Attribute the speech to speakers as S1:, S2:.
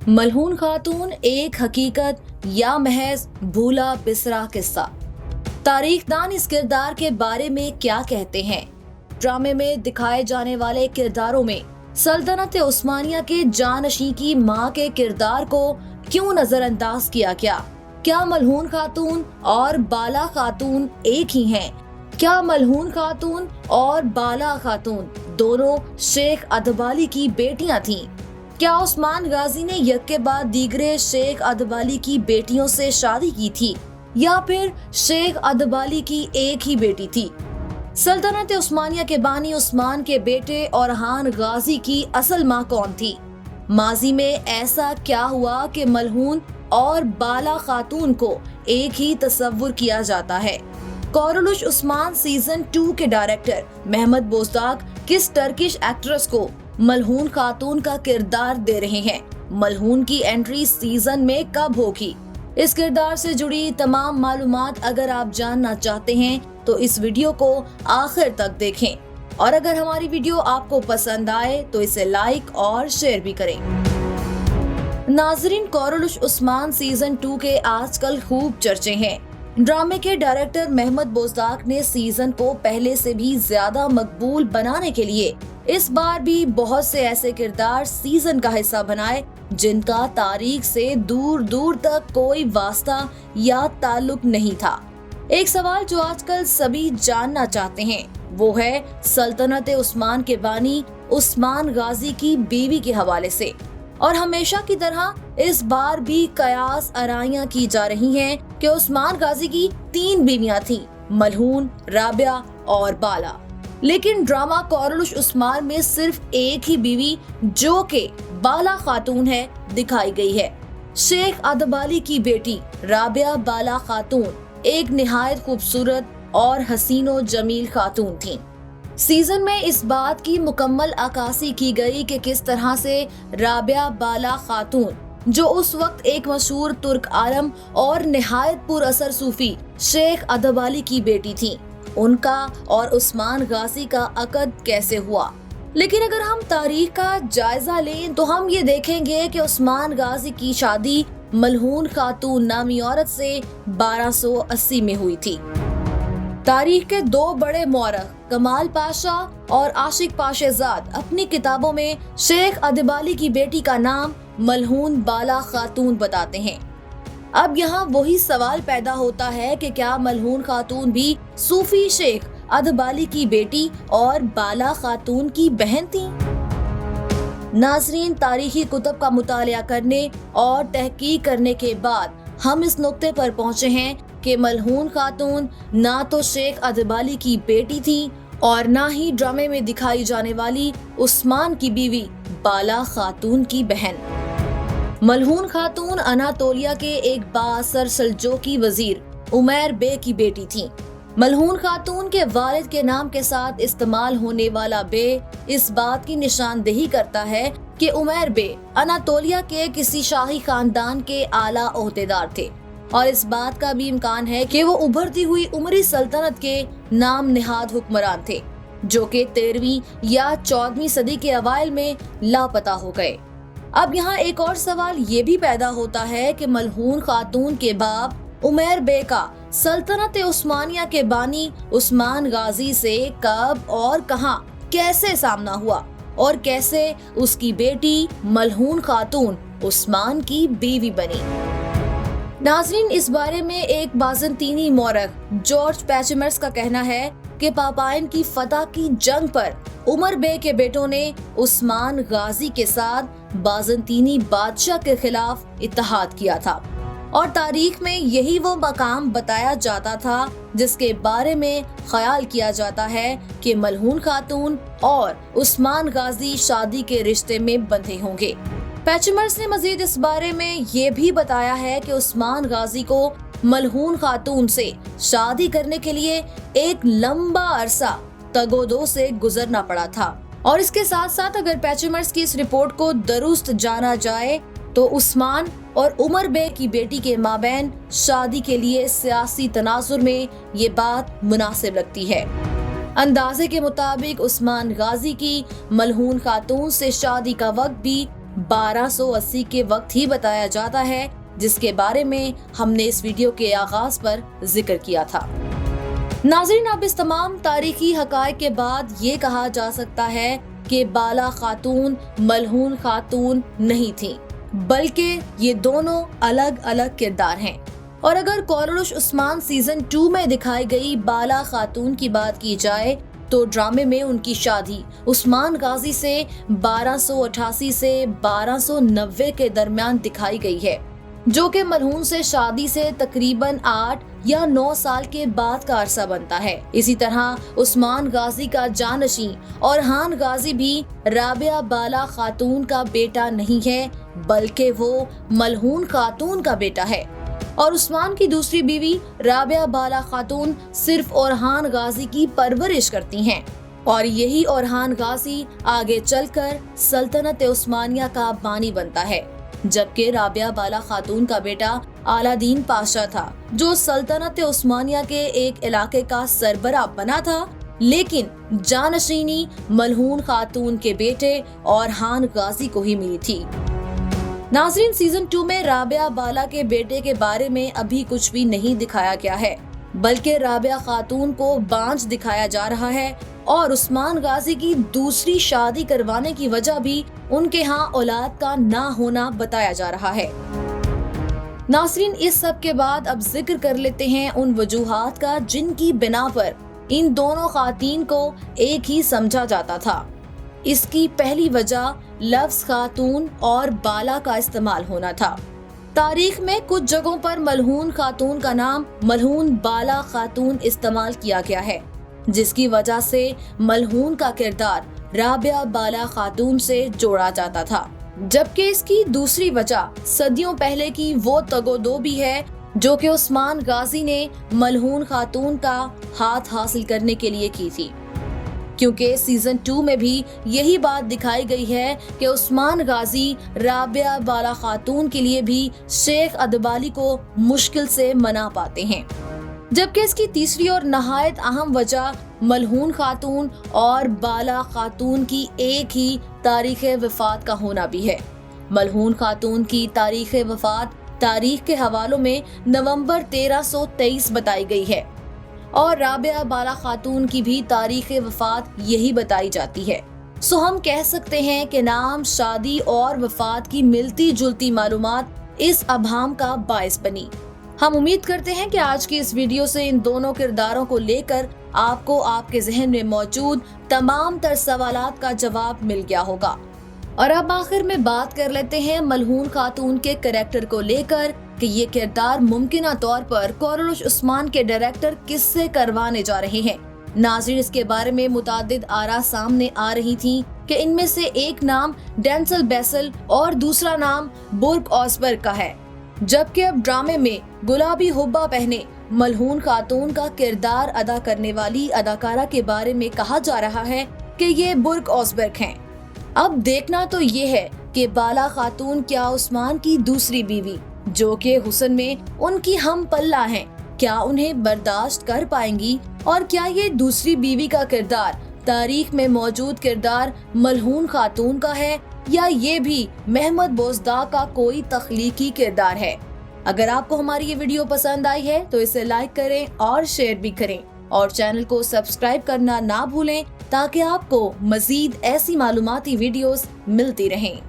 S1: मलहून खातून एक हकीकत या महज भूला बिसरा किस्सा। तारीखदान इस किरदार के बारे में क्या कहते हैं? ड्रामे में दिखाए जाने वाले किरदारों में सल्तनत उस्मानिया के जानशीं की मां के किरदार को क्यों नजरअंदाज किया गया? क्या मलहून खातून और बाला खातून एक ही हैं? क्या मलहून खातून और बाला खातून दोनों शेख अदबाली की बेटियां थीं? क्या उस्मान गाजी ने एक के बाद दीगरे शेख अदबाली की बेटियों से शादी की थी या फिर शेख अदबाली की एक ही बेटी थी? सल्तनत उस्मानिया के बानी उस्मान के बेटे औरहान गाजी की असल मां कौन थी? माजी में ऐसा क्या हुआ कि मलहून और बाला खातून को एक ही तस्वुर किया जाता है? कोरलुश उस्मान सीजन 2 के डायरेक्टर महमद बोजदाक किस टर्किश एक्ट्रेस को मलहून खातून का किरदार दे रहे हैं? मलहून की एंट्री सीजन में कब होगी? इस किरदार से जुड़ी तमाम मालूमात अगर आप जानना चाहते हैं तो इस वीडियो को आखिर तक देखें और अगर हमारी वीडियो आपको पसंद आए तो इसे लाइक और शेयर भी करें। नाजरीन, कोरलुश उस्मान सीजन 2 के आजकल खूब चर्चे हैं। ड्रामे के डायरेक्टर महमद बोजदाक ने सीजन को पहले से भी ज्यादा मकबूल बनाने के लिए इस बार भी बहुत से ऐसे किरदार सीजन का हिस्सा बनाए जिनका तारीख से दूर दूर तक कोई वास्ता या ताल्लुक नहीं था। एक सवाल जो आजकल सभी जानना चाहते हैं वो है सल्तनत उस्मान के बानी उस्मान गाजी की बीवी के हवाले से। और हमेशा की तरह इस बार भी कयास आराइयां की जा रही हैं कि उस्मान गाजी की 3 बीवियां थीं, मलहून, राबिया और बाला। लेकिन ड्रामा कोरलुश उस्मान में सिर्फ एक ही बीवी जो कि बाला खातून है दिखाई गई है। शेख अदबाली की बेटी राबिया बाला खातून एक निहायत खूबसूरत और हसीनो जमील खातून थीं। सीजन में इस बात की मुकम्मल अक्कासी की गई कि किस तरह से राबिया बाला खातून जो उस वक्त एक मशहूर तुर्क आलम और निहायत पुरअसर सूफी शेख अदबाली की बेटी थी, उनका और उस्मान गाजी का अकद कैसे हुआ। लेकिन अगर हम तारीख का जायजा लें तो हम ये देखेंगे कि उस्मान गाजी की शादी मलहून खातून नामी औरत से 1280 में हुई थी। तारीख के 2 बड़े मौरख कमाल पाशा और आशिक पाशेजाद अपनी किताबों में शेख अदबाली की बेटी का नाम मलहून बाला खातून बताते हैं। अब यहाँ वही सवाल पैदा होता है कि क्या मलहून खातून भी सूफी शेख अदबाली की बेटी और बाला खातून की बहन थी? नाजरीन, तारीखी कुतुब का मुतालिया करने और तहकीक करने के बाद हम इस नुक्ते पर पहुंचे हैं कि मलहून खातून ना तो शेख अदबाली की बेटी थी और ना ही ड्रामे में दिखाई जाने वाली उस्मान की बीवी बाला खातून की बहन। मलहून खातून अनातोलिया के एक बाअसर सल्जूकी वजीर उमैर बे की बेटी थी। मलहून खातून के वालिद के नाम के साथ इस्तेमाल होने वाला बे इस बात की निशानदेही करता है कि उमैर बे अनातोलिया के किसी शाही खानदान के आला ओहदेदार थे और इस बात का भी इम्कान है कि वो उभरती हुई उमरी सल्तनत के नाम निहाद हुक्मरान थे जो कि 13वीं या 14वीं सदी के अवाइल में लापता हो गए। अब यहाँ एक और सवाल ये भी पैदा होता है कि मलहून खातून के बाप उमैर बे का सल्तनत उस्मानिया के बानी उस्मान गाजी से कब और कहां कैसे सामना हुआ और कैसे उसकी बेटी मलहून खातून उस्मान की बीवी बनी। नाजरीन, इस बारे में एक बाज़ंतीनी मौरख जॉर्ज पैचमर्स का कहना है कि पापाइन की फतह की जंग पर उमर बे के बेटों ने उस्मान गाजी के साथ बाज़ंतीनी बादशाह के खिलाफ इत्तेहाद किया था और तारीख में यही वो मकाम बताया जाता था जिसके बारे में ख्याल किया जाता है कि मलहून खातून और उस्मान गाजी शादी के रिश्ते में बंधे होंगे। पैचमर्स ने मजीद इस बारे में ये भी बताया है कि उस्मान गाजी को मलहून खातून से शादी करने के लिए एक लंबा अरसा तगोदो से गुजरना पड़ा था और इसके साथ साथ अगर पैचमर्स की इस रिपोर्ट को दुरुस्त जाना जाए तो उस्मान और उमर बे की बेटी के माबैन शादी के लिए सियासी तनाजुर में ये बात मुनासिब लगती है। अंदाजे के मुताबिक उस्मान गाजी की मलहून खातून से शादी का वक्त भी 1280 के वक्त ही बताया जाता है, जिसके बारे में हमने इस वीडियो के आगाज पर जिक्र किया था। नाज़रीन, अब इस तमाम तारीखी हकायक के बाद ये कहा जा सकता है कि बाला खातून मलहून खातून नहीं थी, बल्कि ये दोनों अलग अलग किरदार हैं। और अगर कॉलरुश उस्मान सीजन 2 में दिखाई गई बाला खातून की बात की जाए तो ड्रामे में उनकी शादी उस्मान गाजी से 1288 से 1290 के दरमियान दिखाई गई है, जो कि मलहून से शादी से तकरीबन 8 या 9 साल के बाद का अरसा बनता है। इसी तरह उस्मान गाजी का जानशी औरहान गाजी भी राबिया बाला खातून का बेटा नहीं है, बल्कि वो मलहून खातून का बेटा है। और उस्मान की दूसरी बीवी राबिया बाला खातून सिर्फ औरहान गाजी की परवरिश करती हैं, और यही औरहान गाजी आगे चलकर सल्तनत उस्मानिया का बानी बनता है, जबकि राबिया बाला खातून का बेटा अलादीन पाशा था, जो सल्तनत उस्मानिया के एक इलाके का सरबराह बना था, लेकिन जानशीनी मलहून खातून के बेटे औरहान गाजी को ही मिली थी। नाज़रीन, सीजन 2 में राबिया बाला के बेटे के बारे में अभी कुछ भी नहीं दिखाया गया है, बल्कि राबिया खातून को बांझ दिखाया जा रहा है, और उस्मान गाजी की दूसरी शादी करवाने की वजह भी उनके यहाँ औलाद का ना होना बताया जा रहा है। नाज़रीन, इस सब के बाद अब जिक्र कर लेते हैं उन वजूहात का जिनकी बिना पर इन दोनों खातीन को एक ही समझा जाता था। इसकी पहली वजह लफ्ज खातून और बाला का इस्तेमाल होना था। तारीख में कुछ जगहों पर मलहून खातून का नाम मलहून बाला खातून इस्तेमाल किया गया है, जिसकी वजह से मलहून का किरदार राबिया बाला खातून से जोड़ा जाता था। जबकि इसकी दूसरी वजह सदियों पहले की वो तगोदो भी है जो कि उस्मान गाजी ने मलहून खातून का हाथ हासिल करने के लिए की थी, क्योंकि सीजन 2 में भी यही बात दिखाई गई है कि उस्मान गाजी राबिया बाला खातून के लिए भी शेख अदबाली को मुश्किल से मना पाते हैं। जबकि इसकी तीसरी और नहायत अहम वजह मलहून खातून और बाला खातून की एक ही तारीख वफात का होना भी है। मलहून खातून की तारीख वफात तारीख के हवालों में नवंबर 1323 बताई गई है, और राबिया बाला खातून की भी तारीख वफात यही बताई जाती है। सो हम कह सकते हैं कि नाम, शादी और वफात की मिलती जुलती मालूमात इस अबहम का बायस बनी। हम उम्मीद करते हैं कि आज की इस वीडियो से इन दोनों किरदारों को लेकर आपको आपके जहन में मौजूद तमाम तर सवालात का जवाब मिल गया होगा। और अब आखिर में बात कर लेते हैं मलहून खातून के कैरेक्टर को लेकर कि ये किरदार मुमकिना तौर पर कॉलरुश उस्मान के डायरेक्टर किससे करवाने जा रहे हैं। नाज़रीन, इसके बारे में मुतादिद आरा सामने आ रही थी कि इनमें से एक नाम डेंसल बेसल और दूसरा नाम बुर्क ऑसबर्ग का है, जबकि अब ड्रामे में गुलाबी हुब्बा पहने मलहून खातून का किरदार अदा करने वाली अदाकारा के बारे में कहा जा रहा है कि ये बुर्क ऑसबर्ग हैं। अब देखना तो ये है कि बाला खातून क्या उस्मान की दूसरी बीवी, जो कि हुस्न में उनकी हम पल्ला हैं, क्या उन्हें बर्दाश्त कर पाएंगी, और क्या ये दूसरी बीवी का किरदार तारीख में मौजूद किरदार मलहून खातून का है, या ये भी महमद बोजदा का कोई तख्लीकी किरदार है। अगर आपको हमारी ये वीडियो पसंद आई है तो इसे लाइक करें और शेयर भी करें, और चैनल को सब्सक्राइब करना ना भूलें ताकि आपको मजीद ऐसी मालूमाती वीडियोस मिलती रहें।